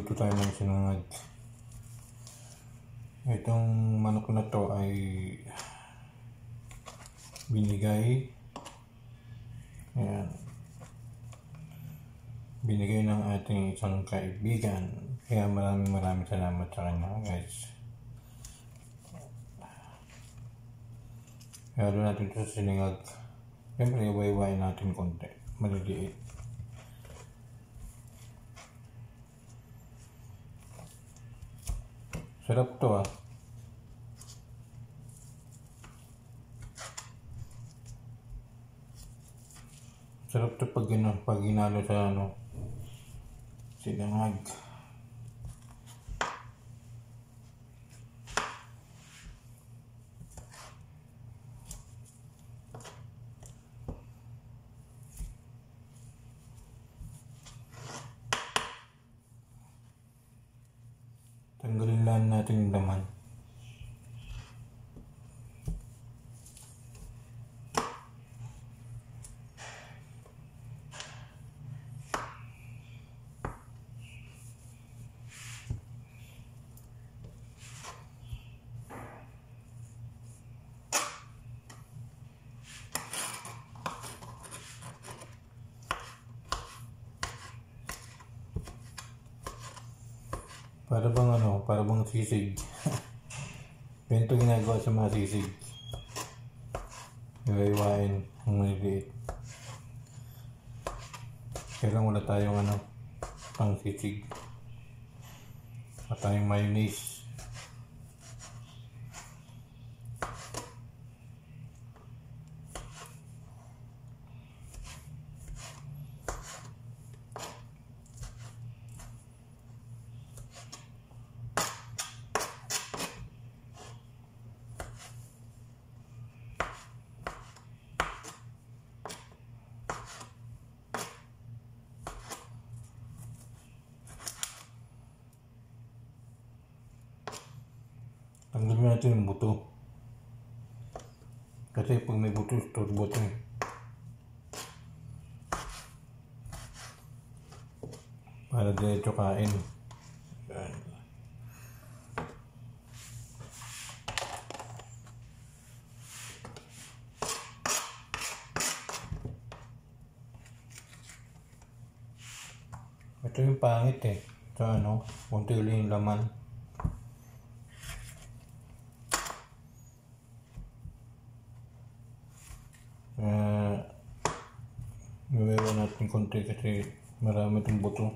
Magluluto tayo ng sinangag. Itong manok na to ay binigay. Ayan. Binigay ng ating isang kaibigan. Kaya maraming salamat sa kanya, guys. Halo natin ito sa sinangag. Siyempre, iwa-iwain natin konti. Maliliit. Sarap to ah. Sarap to pag ginalo sa sinangag. Tanggalin lang natin yung laman. Para bang sisig. Ganito ginagawa sa mga sisig. Iwa-iwain ang maliliit. Kaya lang wala tayong pang sisig. Wala tayong mayonnaise. Tanggalin natin yung buto. Kasi pag may buto, turbo ito eh. Para diretso kain. Ito yung pangit eh. Ito kunti ulit yung laman. Iwawa natin konti kasi marami itong buto.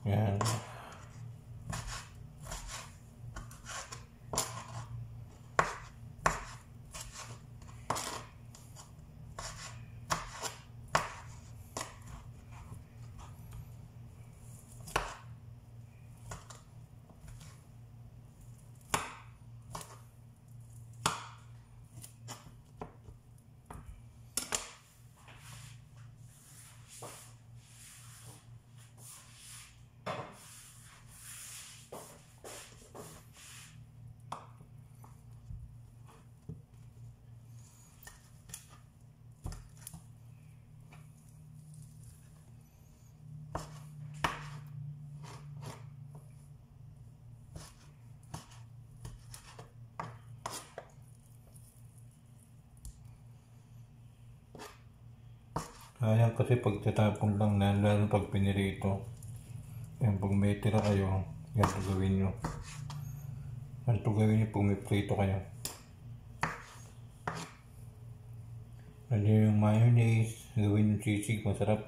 Yan. Sayang kasi pagtatapon lang na, lalo pag pinirito. Yan, pag may tira kayo, ganito gawin nyo. Ganito gawin nyo pag may prito kayo. Ano yung mayonnaise, gawin yung sisig, masarap.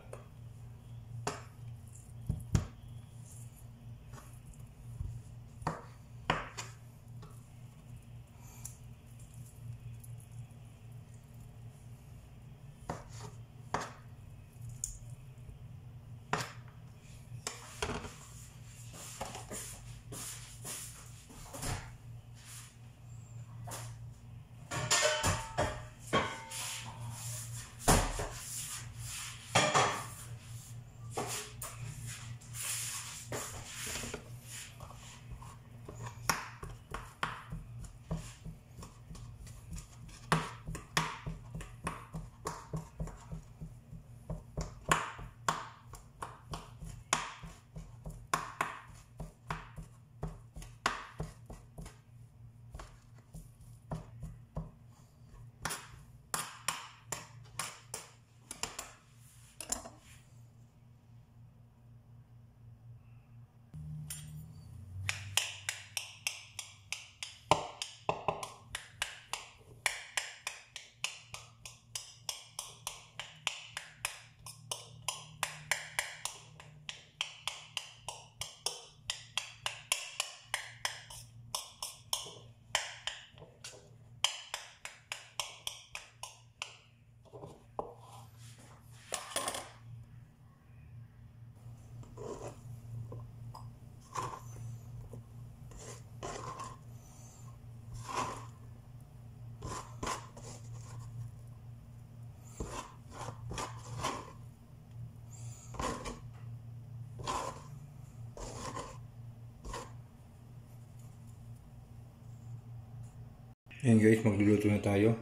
Ayan guys, magluluto na tayo.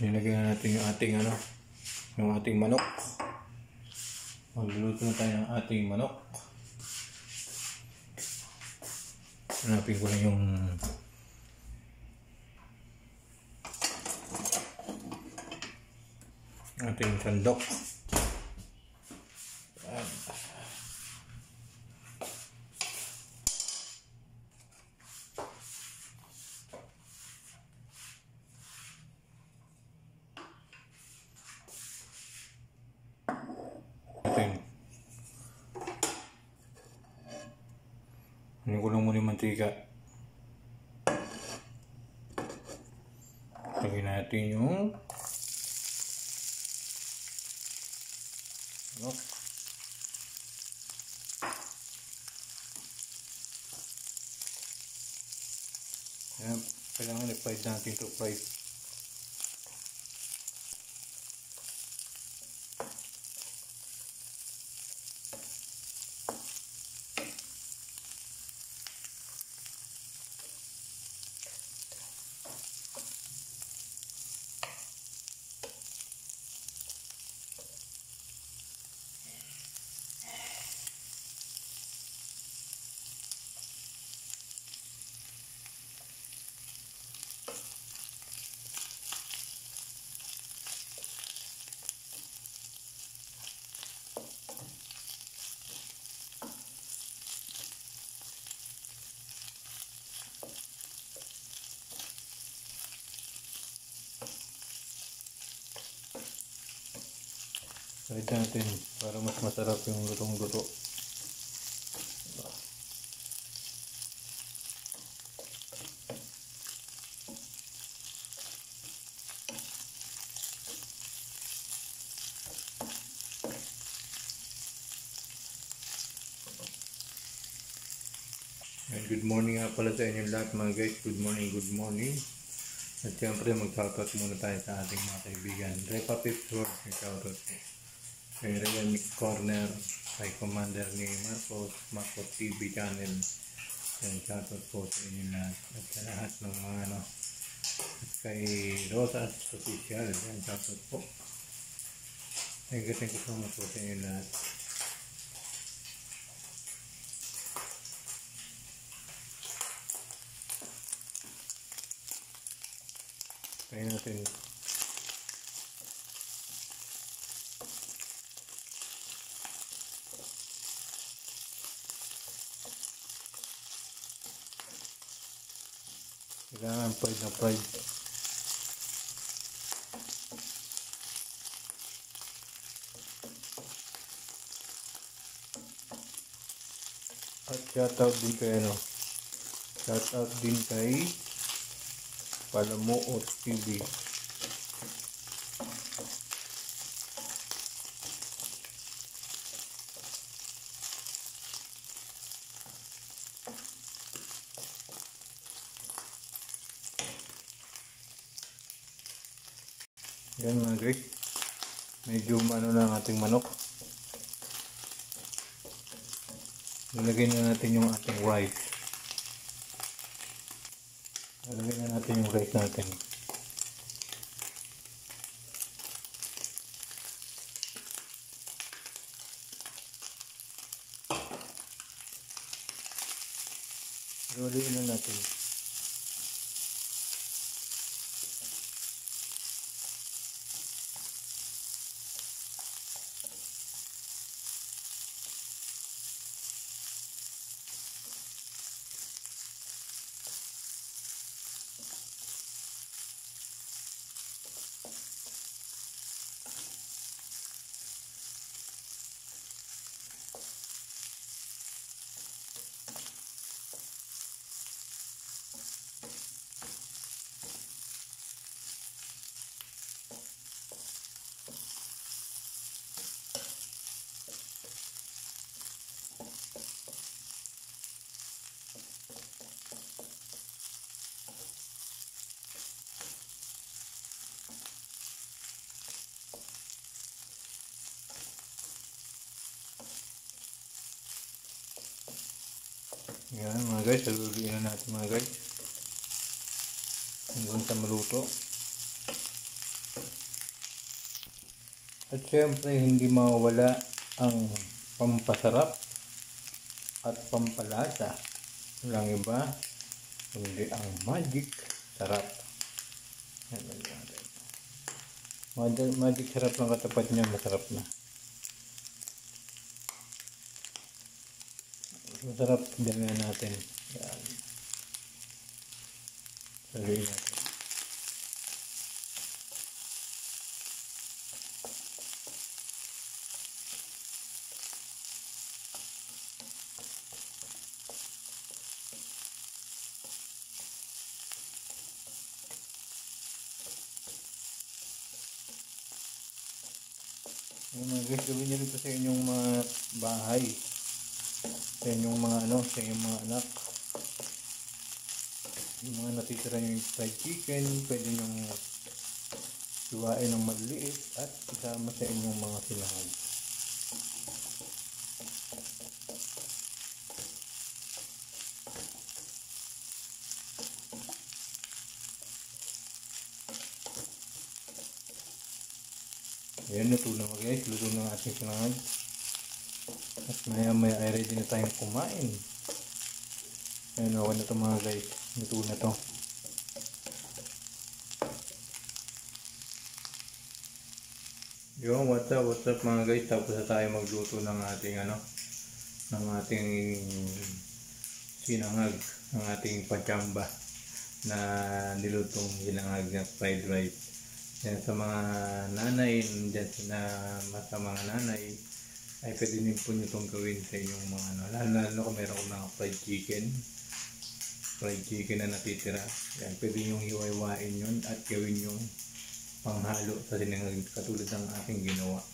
Nilagyan na natin yung ating yung ating manok. Magluluto na tayo ng ating manok. Hanapin ko na yung ating sandok. Ano ko lang muna yung mantika. Lagyan natin yung manok. Ayan, kailangan i-fried natin ito, fried. Fried natin para mas masarap yung lutong-luto. And good morning nga pala sa inyo lahat mga guys. Good morning, good morning. At siyempre mag-shoutout muna tayo sa ating mga kaibigan. Repa Pips World, shoutout po. Kay Real Mix Corner, kay Commander ni Marcos TV channel. Yan, shoutout po sa inyo lahat. At sa lahat ng mga at kay Rosas Official, yan, shoutout po. Thank you so much po sa inyo lahat. Kaya natin kailangan fried na fried. At shoutout din kay shoutout din kay Palamuot TV. Yan mga guys, medyo ano na ang ating manok. Nilagay na natin yung ating rice. Nilagay na natin yung rice natin. Rolling na natin. Yan mga guys, saluruin na natin mga guys. Hanggang sa maluto. At syempre hindi mawawala ang pampasarap at pampalasa. Walang iba, kundi ang magic sarap. Magic sarap lang katapat niya, masarap na. Masarap, damihan natin. Yan. Saluin natin. Yung mga guys, gawin nyo rito sa inyong mga bahay, sa inyong mga sa inyong mga anak. Yung mga natitira yung fried chicken, pwede nyo hiwain ng maliit at isama sa inyong mga sinangag. Ayan, luto na mga guys, luto na ang ating sinangag. At maya maya ay ready na tayong kumain. Ayan, okay na ito mga guys, luto na ito. Yung what's up mga guys, tapos na tayo magluto ng ating ng ating sinangag, ng ating pachamba na nilutong sinangag na fried rice. Yan, sa mga nanay, dyan sa mga nanay, ay pwede din po nyo itong gawin sa inyong mga lalo kung meron ko mga fried chicken na natitira. Yan, pwede nyo hiwa-hiwain yun at gawin yung panghalo sa sinangag katulad ng aking ginawa.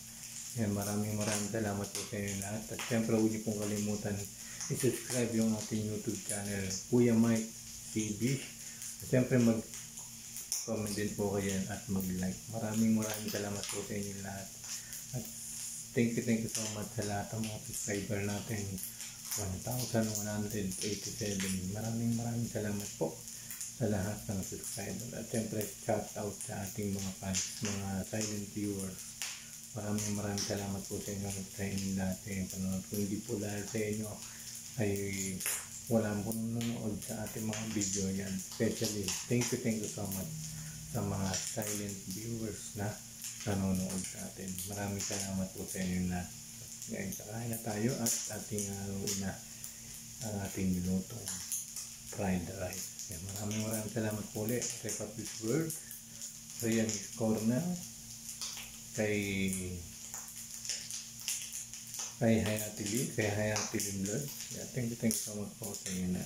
Yan, maraming salamat po sa inyo lahat. At syempre huwag niyo pong kalimutan i-subscribe yung ating YouTube channel, Kuya Mike TV. At syempre mag-comment din po kayo at mag-like. Maraming salamat po sa inyo lahat. At thank you so much sa lahat ng mga subscriber natin. 1,187. Maraming salamat po sa lahat ng subscriber. At syempre shout out sa ating mga fans, mga silent viewers. Maraming salamat po sa inyo sa inyong lahat ng panonood. Kung hindi po dahil sa inyo ay wala po nanonood sa ating mga video yan. Especially thank you so much sa mga silent viewers na nanonood sa atin. Maraming salamat po sa inyo lahat. Ngayon kakain na tayo at ating una ang ating nilutong fried rice. Maraming salamat po ulit kay Papi's World, Ryan Cornell, kay Hayati Lim Blood. Thank you so much po sa inyo na